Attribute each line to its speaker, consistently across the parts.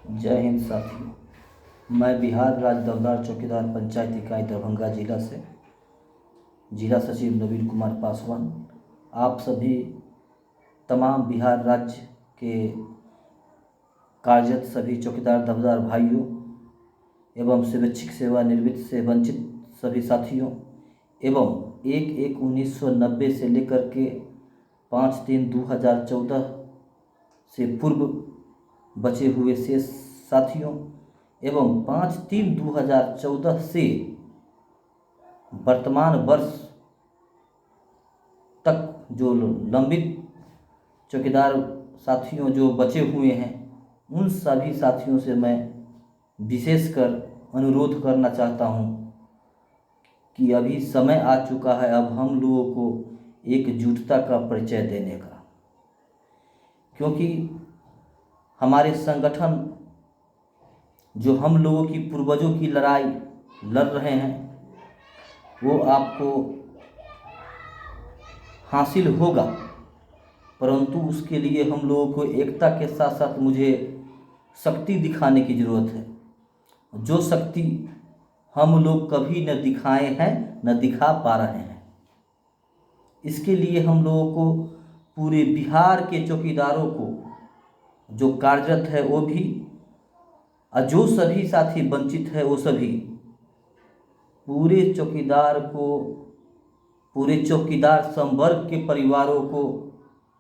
Speaker 1: जय हिंद साथियों। मैं बिहार राज्य दवदार चौकीदार पंचायत इकाई दरभंगा जिला से जिला सचिव नवीन कुमार पासवान आप सभी तमाम बिहार राज्य के कार्यरत सभी चौकीदार दवदार भाइयों एवं स्वैच्छिक सेवानिवृत्त से वंचित सभी साथियों एवं 1/1/1990 से लेकर के 5/3/2014 से पूर्व बचे हुए शेष साथियों एवं 5/3/2014 से वर्तमान वर्ष तक जो लंबित चौकीदार साथियों जो बचे हुए हैं, उन सभी साथियों से मैं विशेषकर अनुरोध करना चाहता हूं कि अभी समय आ चुका है अब हम लोगों को एकजुटता का परिचय देने का, क्योंकि हमारे संगठन जो हम लोगों की पूर्वजों की लड़ाई लड़ रहे हैं वो आपको हासिल होगा, परंतु उसके लिए हम लोगों को एकता के साथ साथ मुझे शक्ति दिखाने की ज़रूरत है, जो शक्ति हम लोग कभी न दिखाए हैं न दिखा पा रहे हैं। इसके लिए हम लोगों को पूरे बिहार के चौकीदारों को जो कार्यरत है वो भी और जो सभी साथी वंचित है वो सभी पूरे चौकीदार संवर्ग के परिवारों को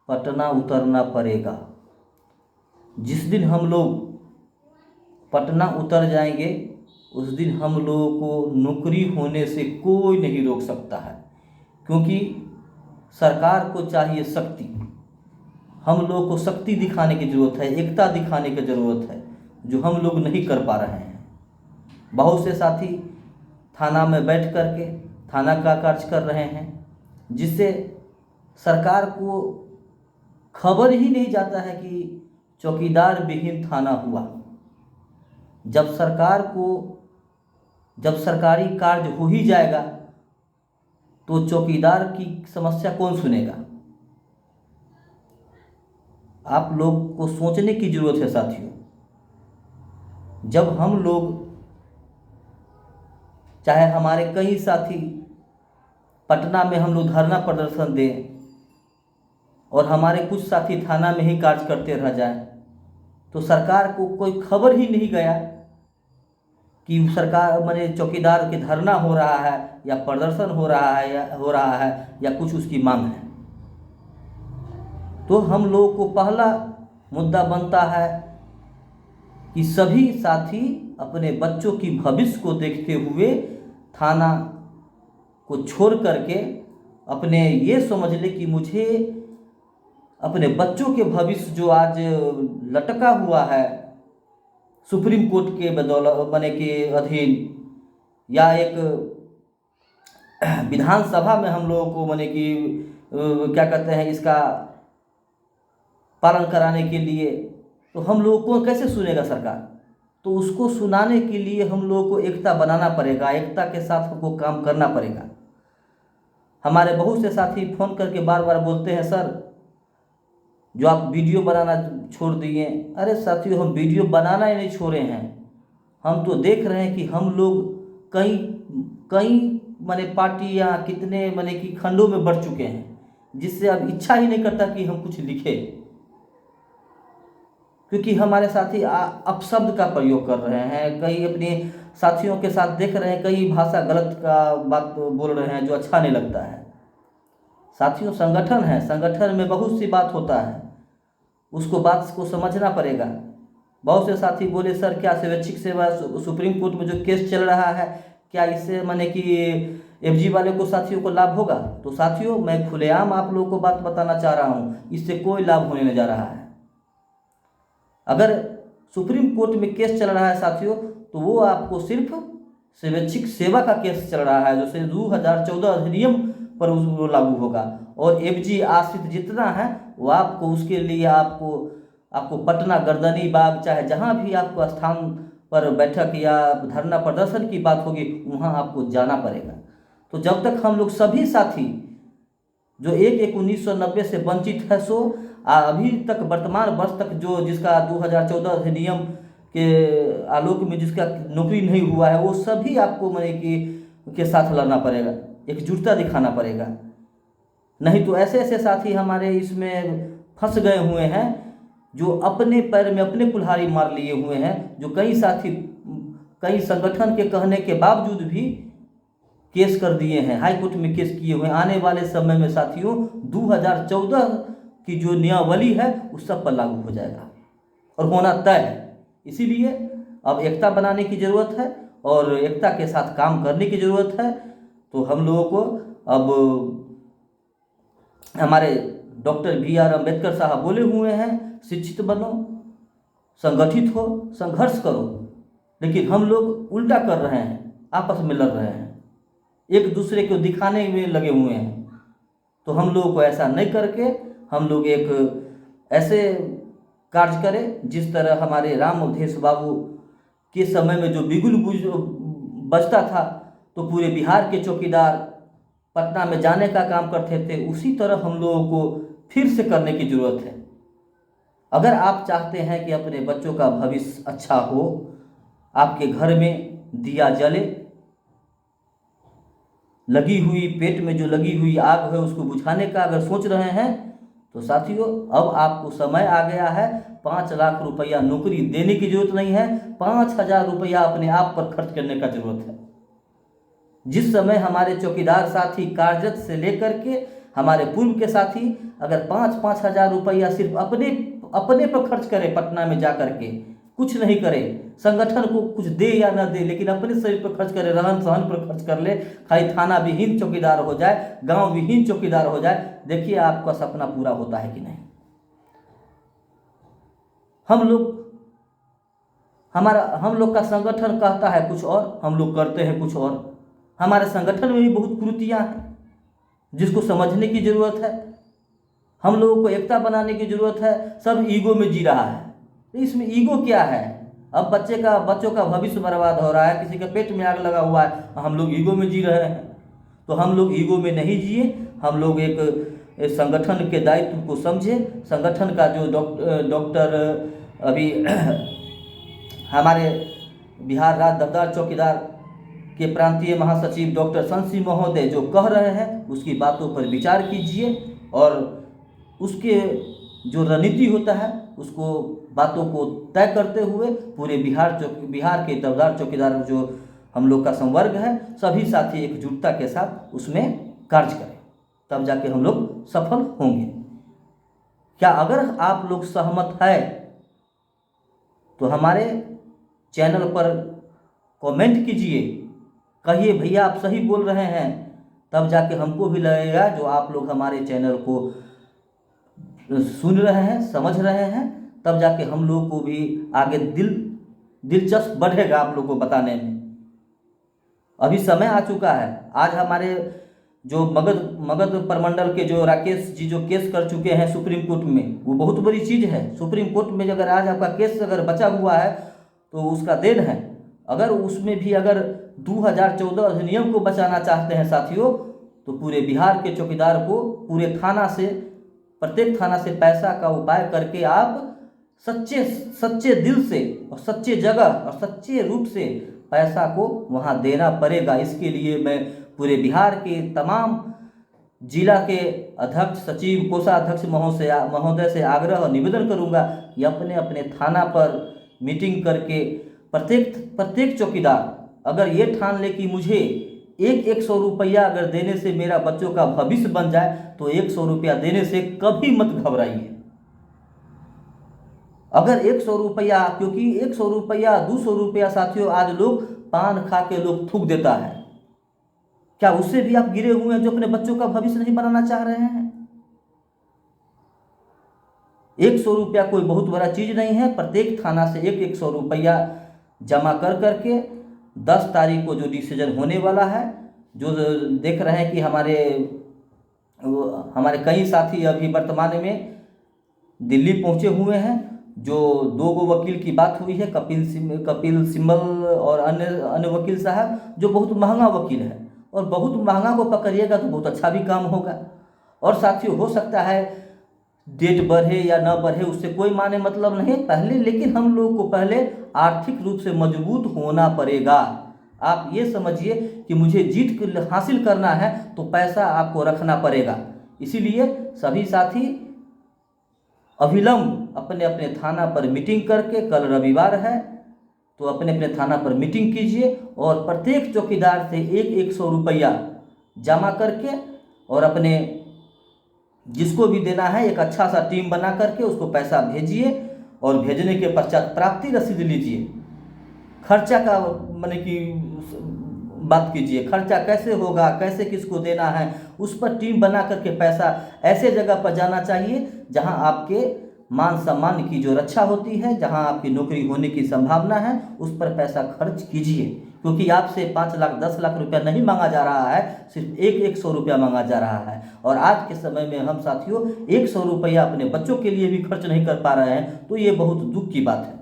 Speaker 1: पटना उतरना पड़ेगा। जिस दिन हम लोग पटना उतर जाएंगे उस दिन हम लोगों को नौकरी होने से कोई नहीं रोक सकता है, क्योंकि सरकार को चाहिए शक्ति। हम लोगों को शक्ति दिखाने की ज़रूरत है, एकता दिखाने की ज़रूरत है, जो हम लोग नहीं कर पा रहे हैं। बहुत से साथी थाना में बैठ कर के थाना का कार्य कर रहे हैं, जिससे सरकार को खबर ही नहीं जाता है कि चौकीदार विहीन थाना हुआ। जब सरकारी कार्य हो ही जाएगा तो चौकीदार की समस्या कौन सुनेगा। आप लोग को सोचने की ज़रूरत है साथियों। जब हम लोग, चाहे हमारे कई साथी पटना में हम लोग धरना प्रदर्शन दें और हमारे कुछ साथी थाना में ही कार्य करते रह जाएं, तो सरकार को कोई खबर ही नहीं गया कि सरकार माने चौकीदार के धरना हो रहा है या प्रदर्शन हो रहा है या कुछ उसकी मांग है। तो हम लोगों को पहला मुद्दा बनता है कि सभी साथी अपने बच्चों की भविष्य को देखते हुए थाना को छोड़ करके अपने ये समझ ले कि मुझे अपने बच्चों के भविष्य जो आज लटका हुआ है सुप्रीम कोर्ट के बदौलत बने के अधीन या एक विधानसभा में हम लोगों को माने कि क्या कहते हैं इसका पालन कराने के लिए, तो हम लोगों को कैसे सुनेगा सरकार। तो उसको सुनाने के लिए हम लोगों को एकता बनाना पड़ेगा, एकता के साथ हमको काम करना पड़ेगा। हमारे बहुत से साथी फ़ोन करके बार बार बोलते हैं, सर जो आप वीडियो बनाना छोड़ दिए। अरे साथियों, हम वीडियो बनाना ही नहीं छोड़े हैं, हम तो देख रहे हैं कि हम लोग कई माने पार्टी या कितने माने कि खंडों में बढ़ चुके हैं, जिससे अब इच्छा ही नहीं करता कि हम कुछ लिखें, क्योंकि हमारे साथी अपशब्द का प्रयोग कर रहे हैं। कई अपने साथियों के साथ देख रहे हैं कई भाषा गलत का बात बोल रहे हैं जो अच्छा नहीं लगता है। साथियों, संगठन है, संगठन में बहुत सी बात होता है, उसको बात को समझना पड़ेगा। बहुत से साथी बोले, सर क्या स्वैच्छिक सेवा सुप्रीम कोर्ट में जो केस चल रहा है क्या इससे माने कि एफजी वाले को साथियों को लाभ होगा। तो साथियों, मैं खुलेआम आप लोगों को बात बताना चाह रहा हूँ, इससे कोई लाभ होने नहीं जा रहा है। अगर सुप्रीम कोर्ट में केस चल रहा है साथियों, तो वो आपको सिर्फ स्वैच्छिक सेवा का केस चल रहा है, जो 2014 अधिनियम पर वो लागू होगा, और एफजी आश्रित जितना है वो आपको उसके लिए आपको पटना, गर्दनी बाग, चाहे जहाँ भी आपको स्थान पर बैठक या धरना प्रदर्शन की बात होगी वहाँ आपको जाना पड़ेगा। तो जब तक हम लोग सभी साथी जो 1/1/1990 से वंचित है, सो अभी तक वर्तमान वर्ष तक जो जिसका 2014 अधिनियम के आलोक में जिसका नौकरी नहीं हुआ है, वो सभी आपको माने कि के साथ लड़ना पड़ेगा, एकजुटता दिखाना पड़ेगा। नहीं तो ऐसे ऐसे साथी हमारे इसमें फंस गए हुए हैं जो अपने पैर में अपने कुल्हाड़ी मार लिए हुए हैं, जो कई साथी कई संगठन के कहने के बावजूद भी केस कर दिए हैं, हाई कोर्ट में केस किए हुए हैं। आने वाले समय में साथियों 2014 की जो नियमावली है उस सब पर लागू हो जाएगा और होना तय है। इसीलिए अब एकता बनाने की ज़रूरत है और एकता के साथ काम करने की ज़रूरत है। तो हम लोगों को अब हमारे डॉक्टर BR अम्बेडकर साहब बोले हुए हैं, शिक्षित बनो, संगठित हो, संघर्ष करो। लेकिन हम लोग उल्टा कर रहे हैं, आपस में लड़ रहे हैं, एक दूसरे को दिखाने में लगे हुए हैं। तो हम लोगों को ऐसा नहीं करके हम लोग एक ऐसे कार्य करें जिस तरह हमारे राम अवधेश बाबू के समय में जो बिगुल बजता था तो पूरे बिहार के चौकीदार पटना में जाने का काम करते थे, उसी तरह हम लोगों को फिर से करने की ज़रूरत है। अगर आप चाहते हैं कि अपने बच्चों का भविष्य अच्छा हो, आपके घर में दिया जले, लगी हुई पेट में जो लगी हुई आग है उसको बुझाने का अगर सोच रहे हैं तो साथियों अब आपको समय आ गया है। 5 लाख रुपया नौकरी देने की जरूरत नहीं है, 5,000 रुपया अपने आप पर खर्च करने का जरूरत है। जिस समय हमारे चौकीदार साथी कार्यरत से लेकर के हमारे पूर्व के साथी अगर 5-5 हज़ार रुपया सिर्फ अपने पर खर्च करें, पटना में जा करके कुछ नहीं करे, संगठन को कुछ दे या ना दे, लेकिन अपने शरीर पर खर्च करे, रहन सहन पर खर्च कर ले, खाली थाना विहीन चौकीदार हो जाए, गांव विहीन चौकीदार हो जाए, देखिए आपका सपना पूरा होता है कि नहीं। हम लोग का संगठन कहता है कुछ और, हम लोग करते हैं कुछ और। हमारे संगठन में भी बहुत कुरीतियां हैं जिसको समझने की जरूरत है। हम लोगों को एकता बनाने की जरूरत है। सब ईगो में जी रहा है, तो इसमें ईगो क्या है? अब बच्चों का भविष्य बर्बाद हो रहा है, किसी के पेट में आग लगा हुआ है, हम लोग ईगो में जी रहे हैं। तो हम लोग ईगो में नहीं जिए, हम लोग एक संगठन के दायित्व को समझे। संगठन का जो डॉक्टर अभी हमारे बिहार राज्य दफ्तर चौकीदार के प्रांतीय महासचिव डॉक्टर संसी महोदय जो कह रहे हैं उसकी बातों पर विचार कीजिए और उसके जो रणनीति होता है उसको बातों को तय करते हुए पूरे बिहार के दफ्तर चौकीदार जो हम लोग का संवर्ग है, सभी साथी एकजुटता के साथ उसमें कार्य करें, तब जाके हम लोग सफल होंगे। क्या अगर आप लोग सहमत है तो हमारे चैनल पर कमेंट कीजिए, कहिए भैया आप सही बोल रहे हैं, तब जाके हमको भी लगेगा जो आप लोग हमारे चैनल को सुन रहे हैं, समझ रहे हैं, तब जाके हम लोग को भी आगे दिलचस्प बढ़ेगा आप लोग को बताने में। अभी समय आ चुका है। आज हमारे जो मगध प्रमंडल के जो राकेश जी जो केस कर चुके हैं सुप्रीम कोर्ट में, वो बहुत बड़ी चीज़ है। सुप्रीम कोर्ट में अगर आज आपका केस अगर बचा हुआ है तो उसका देन है। अगर उसमें भी अगर 2014 अधिनियम को बचाना चाहते हैं साथियों, तो पूरे बिहार के चौकीदार को प्रत्येक थाना से पैसा का उपाय करके आप सच्चे दिल से और सच्चे जगह और सच्चे रूप से पैसा को वहां देना पड़ेगा। इसके लिए मैं पूरे बिहार के तमाम जिला के अध्यक्ष, सचिव, कोषाध्यक्ष महोदय से आग्रह और निवेदन करूंगा कि अपने अपने थाना पर मीटिंग करके प्रत्येक चौकीदार अगर ये ठान ले कि मुझे 100 रुपया अगर देने से मेरा बच्चों का भविष्य बन जाए, तो 100 रुपया देने से कभी मत घबराइए। अगर 100 रुपया, क्योंकि 100 रुपया 200 रुपया साथियों आज लोग पान खा के लोग थूक देता है, क्या उससे भी आप गिरे हुए हैं जो अपने बच्चों का भविष्य नहीं बनाना चाह रहे हैं? 100 रुपया कोई बहुत बड़ा चीज नहीं है। प्रत्येक थाना से 100 रुपया जमा कर करके 10 तारीख को जो डिसीजन होने वाला है, जो देख रहे हैं कि हमारे कई साथी अभी वर्तमान में दिल्ली पहुंचे हुए हैं। जो 2 वकील की बात हुई है, कपिल सिब्बल और अन्य वकील साहब, जो बहुत महंगा वकील है, और बहुत महंगा को पकड़िएगा तो बहुत अच्छा भी काम होगा। और साथियों हो सकता है डेट बढ़े या न बढ़े उससे कोई माने मतलब नहीं पहले, लेकिन हम लोग को पहले आर्थिक रूप से मजबूत होना पड़ेगा। आप ये समझिए कि मुझे जीत हासिल करना है तो पैसा आपको रखना पड़ेगा। इसीलिए सभी साथी अविलंब अपने अपने थाना पर मीटिंग करके, कल रविवार है तो अपने अपने थाना पर मीटिंग कीजिए और प्रत्येक चौकीदार से 100 रुपया जमा करके और अपने जिसको भी देना है एक अच्छा सा टीम बना करके उसको पैसा भेजिए और भेजने के पश्चात प्राप्ति रसीद लीजिए। खर्चा का माने कि बात कीजिए, खर्चा कैसे होगा, कैसे किसको देना है, उस पर टीम बना करके पैसा ऐसे जगह पर जाना चाहिए जहां आपके मान सम्मान की जो रक्षा होती है, जहां आपकी नौकरी होने की संभावना है, उस पर पैसा खर्च कीजिए। क्योंकि आपसे 5 लाख 10 लाख रुपया नहीं मांगा जा रहा है, सिर्फ 100 रुपया मांगा जा रहा है। और आज के समय में हम साथियों 100 रुपया अपने बच्चों के लिए भी खर्च नहीं कर पा रहे हैं, तो ये बहुत दुख की बात है।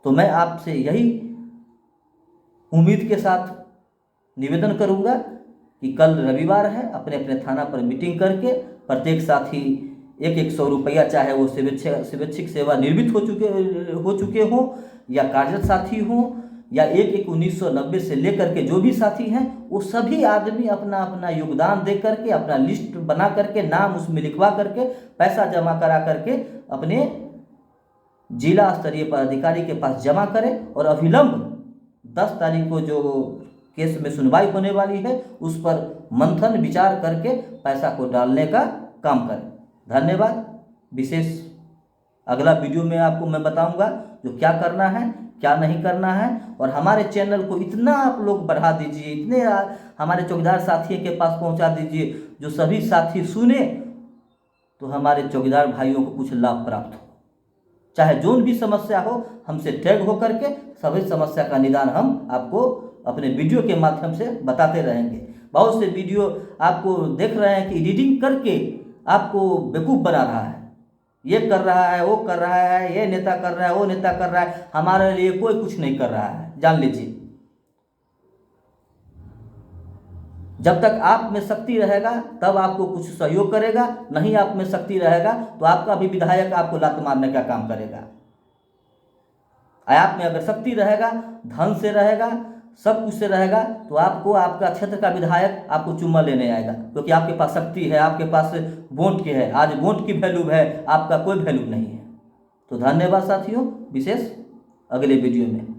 Speaker 1: तो मैं आपसे यही उम्मीद के साथ निवेदन करूंगा कि कल रविवार है, अपने अपने थाना पर मीटिंग करके प्रत्येक साथी 100 रुपया, चाहे वो स्वैच्छिक सेवा निवृत्त हो चुके हों या कार्यरत साथी हों या 1/1/1990 से लेकर के जो भी साथी हैं, वो सभी आदमी अपना अपना योगदान दे करके, अपना लिस्ट बना करके, नाम उसमें लिखवा करके, पैसा जमा करा करके अपने जिला स्तरीय पदाधिकारी के पास जमा करें और अविलंब 10 तारीख को जो केस में सुनवाई होने वाली है उस पर मंथन विचार करके पैसा को डालने का काम करें। धन्यवाद। विशेष अगला वीडियो में आपको मैं बताऊंगा जो क्या करना है, क्या नहीं करना है। और हमारे चैनल को इतना आप लोग बढ़ा दीजिए, इतने हमारे चौकीदार साथियों के पास पहुंचा दीजिए जो सभी साथी सुने तो हमारे चौकीदार भाइयों को कुछ लाभ प्राप्त हो। चाहे जो भी समस्या हो, हमसे टैग हो करके सभी समस्या का निदान हम आपको अपने वीडियो के माध्यम से बताते रहेंगे। बहुत से वीडियो आपको देख रहे हैं कि एडिटिंग करके आपको बेवकूफ़ बना रहा है, ये कर रहा है, वो कर रहा है, ये नेता कर रहा है, वो नेता कर रहा है, हमारे लिए कोई कुछ नहीं कर रहा है, जान लीजिए। जब तक आप में शक्ति रहेगा तब आपको कुछ सहयोग करेगा, नहीं आप में शक्ति रहेगा तो आपका भी विधायक आपको लात मारने का काम करेगा। आप में अगर शक्ति रहेगा, धन से रहेगा, सब कुछ से रहेगा तो आपको आपका क्षेत्र का विधायक आपको चुम्मा लेने आएगा, क्योंकि आपके पास शक्ति है, आपके पास वोट की है। आज वोट की वैल्यू है, आपका कोई वैल्यू नहीं है। तो धन्यवाद साथियों, विशेष अगले वीडियो में।